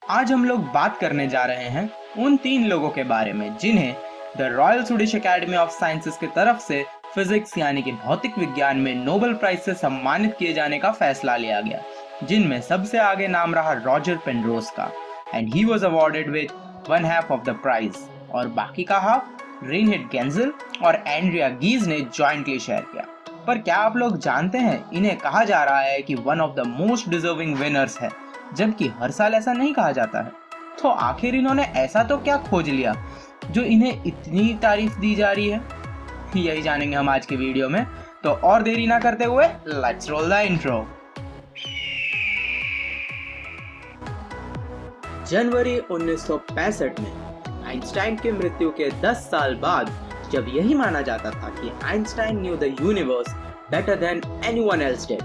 आज हम लोग बात करने जा रहे हैं उन 3 लोगों के बारे में जिन्हें the royal Swedish academy of sciences की तरफ से फिजिक्स यानी कि भौतिक विज्ञान में नोबेल प्राइज से सम्मानित किए जाने का फैसला लिया गया, जिनमें सबसे आगे नाम रहा रॉजर पेनरोज का, and he was awarded with 1/2 of the prize, और बाकी का हाफ रेनहिल्ड गेंजेल और एंड्रिया गीज ने जॉइंटली शेयर किया। पर क्या आप लोग जानते हैं, इन्हें कहा जा रहा है कि one of the most deserving winners है, जबकि हर साल ऐसा नहीं कहा जाता है। तो आखिर इन्होंने ऐसा तो क्या खोज लिया जो इन्हें इतनी तारीफ दी जा रही है, यही जानेंगे हम आज के वीडियो में। तो और देरी ना करते हुए लेट्स रोल द इंट्रो। जनवरी 1965 में आइंस्टाइन की मृत्यु के 10 साल बाद, जब यही माना जाता था कि Einstein new the universe better than anyone else did,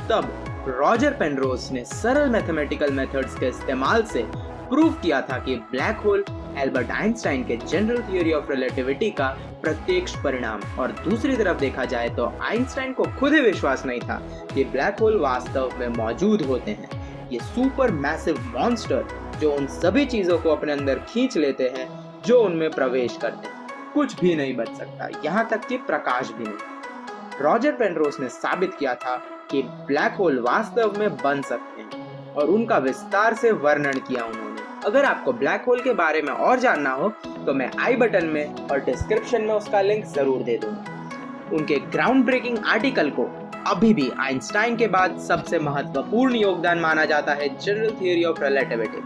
तब रॉजर पेनरोज ने सरल मैथमेटिकल मेथड्स के इस्तेमाल से प्रूव किया था कि ब्लैक होल एल्बर्ट आइंस्टाइन के जनरल थ्योरी ऑफ रिलेटिविटी का प्रत्यक्ष परिणाम। और दूसरी तरफ देखा जाए तो आइंस्टाइन को खुद ही विश्वास नहीं था कि ब्लैक होल वास्तव में मौजूद होते हैं। ये सुपर मैसिव मॉन्स्टर जो उन सभी चीजों को अपने अंदर खींच लेते हैं जो उनमें प्रवेश करते हैं। कुछ भी नहीं बच सकता, यहाँ तक कि प्रकाश भी नहीं। रॉजर पेनरोज ने साबित किया था कि ब्लैक होल वास्तव में बन सकते हैं और उनका विस्तार से वर्णन किया उन्होंने। अगर आपको ब्लैक होल के बारे में और जानना हो तो मैं आई बटन में और डिस्क्रिप्शन में उसका लिंक जरूर दे दूंगा। उनके ग्राउंड ब्रेकिंग आर्टिकल को अभी भी आइंस्टाइन के बाद सबसे महत्वपूर्ण योगदान माना जाता है जनरल थ्योरी ऑफ रिलेटिविटी,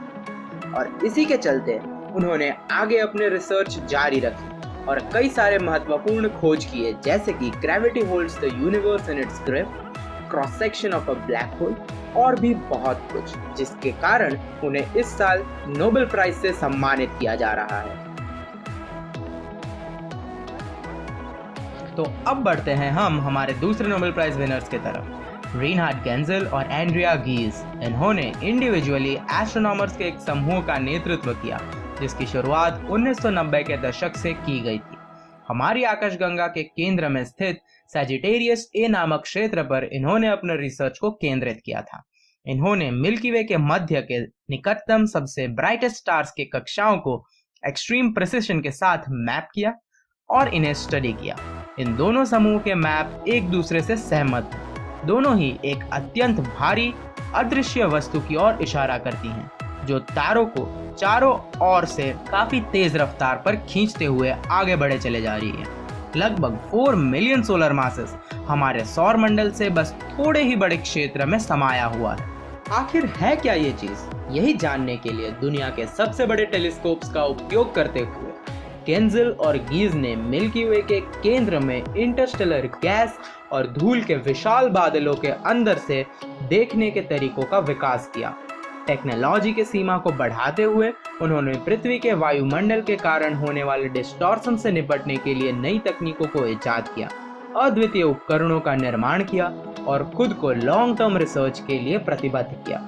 और इसी के चलते उन्होंने आगे अपने रिसर्च जारी रखी और कई सारे महत्वपूर्ण खोज किए, जैसे कि gravity holds the universe in its grip, cross section of a black hole और भी बहुत कुछ, जिसके कारण उन्हें इस साल नोबेल प्राइज से सम्मानित किया जा रहा है। तो अब बढ़ते हैं हम हमारे दूसरे नोबेल प्राइज विनर्स की तरफ, रेनहार्ड गेंजेल और एंड्रिया गीज। इन्होंने इंडिविजुअली एस्ट्रोनॉमर्स के एक समूह का नेतृत्व किया जिसकी शुरुआत 1990 के दशक से की गई थी। हमारी आकाशगंगा के केंद्र में स्थित सैजिटेरियस ए नामक क्षेत्र पर इन्होंने अपने रिसर्च को केंद्रित किया था। इन्होंने मिल्की वे के मध्य के निकटतम सबसे ब्राइटेस्ट स्टार्स के कक्षाओं को एक्सट्रीम प्रिसिशन के साथ मैप किया और इन्हें स्टडी किया। इन दोनों समूह के मैप एक दूसरे से सहमत हैं। दोनों ही एक अत्यंत भारी अदृश्य वस्तु की ओर इशारा करती हैं जो तारों को चारों ओर से काफी तेज रफ्तार पर खींचते हुए आगे बढ़े चले जा रही है। लगभग 4 मिलियन सोलर मासेस हमारे सौर मंडल से बस थोड़े ही बड़े क्षेत्र में समाया हुआ है। आखिर है क्या ये चीज? यही जानने के लिए दुनिया के सबसे बड़े टेलीस्कोप्स का उपयोग करते हुए गेंजेल और गीज ने मिल्की वे के केंद्र में इंटरस्टेलर गैस और धूल के विशाल बादलों के अंदर से देखने के तरीकों का विकास किया। टेक्नोलॉजी के सीमा को बढ़ाते हुए उन्होंने पृथ्वी के वायुमंडल के कारण होने वाले डिस्टॉर्शन से निपटने के लिए नई तकनीकों को इजाद किया, अद्वितीय उपकरणों का निर्माण किया और खुद को लॉन्ग टर्म रिसर्च के लिए प्रतिबद्ध किया।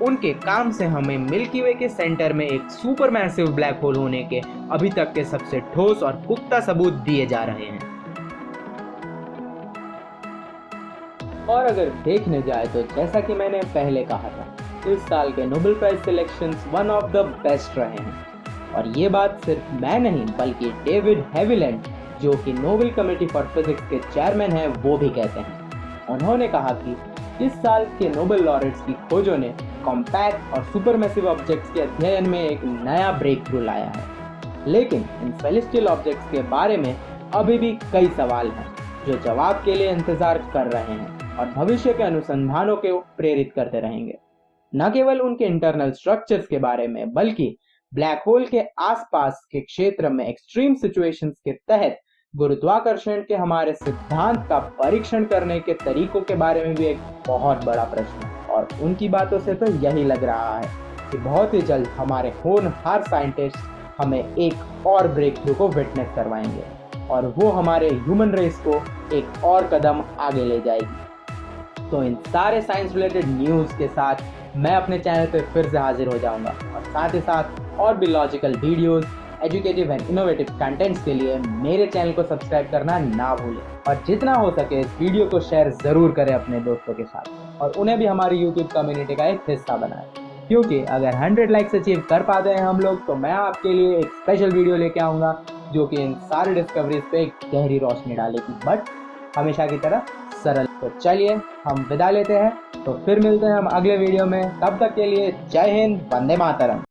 उनके काम से हमें मिल्की वे के सेंटर में एक सुपर मैसिव ब्लैक होल होने के अभी तक के सबसे ठोस और पुख्ता सबूत दिए जा रहे हैं। और अगर देखने जाए तो जैसा कि मैंने पहले कहा था, इस साल के Nobel prize selections one of the best रहे हैं। और ये बात सिर्फ मैं नहीं बल्कि डेविड हेविलैंड, जो कि नोबेल कमेटी फॉर फिजिक्स के चेयरमैन हैं, वो भी कहते हैं। उन्होंने कहा कि इस साल के नोबेल लॉरेट्स की खोजों ने कॉम्पैक्ट और सुपरमैसिव ऑब्जेक्ट्स के अध्ययन में एक नया ब्रेक थ्रू लाया है। लेकिन इन सेलेस्टियल ऑब्जेक्ट्स के बारे में अभी भी कई सवाल हैं जो जवाब के लिए इंतजार कर रहे हैं और भविष्य के अनुसंधानों को प्रेरित करते रहेंगे। न केवल उनके इंटरनल स्ट्रक्चर्स के बारे में बल्कि ब्लैक होल के आसपास के क्षेत्र में एक्सट्रीम सिचुएशंस के तहत गुरुत्वाकर्षण के हमारे सिद्धांत का परीक्षण करने के तरीकों के बारे में भी एक बहुत बड़ा प्रश्न है। और उनकी बातों से तो यही लग रहा है कि बहुत ही जल्द हमारे होनहार साइंटिस्ट हमें एक और ब्रेक थ्रू को विटनेस करवाएंगे और वो हमारे ह्यूमन रेस को एक और कदम आगे ले जाएगी। तो इन सारे साइंस रिलेटेड न्यूज़ के साथ मैं अपने चैनल पर फिर से हाजिर हो जाऊंगा, और साथ ही साथ और भी logical videos, educative and innovative contents के लिए मेरे चैनल को सब्सक्राइब करना ना भूलें। और जितना हो सके इस वीडियो को शेयर ज़रूर करें अपने दोस्तों के साथ और उन्हें भी हमारी यूट्यूब कम्युनिटी का एक हिस्सा बनाएं। क्योंकि अगर 100 लाइक्स अचीव कर पाते हैं हम लोग तो मैं आपके लिए एक स्पेशल वीडियो लेके आऊँगा जो कि इन सारी डिस्कवरीज पे एक गहरी रोशनी डालेगी, बट हमेशा की तरह सरल। तो चलिए हम विदा लेते हैं, तो फिर मिलते हैं हम अगले वीडियो में। तब तक के लिए जय हिंद, वंदे मातरम।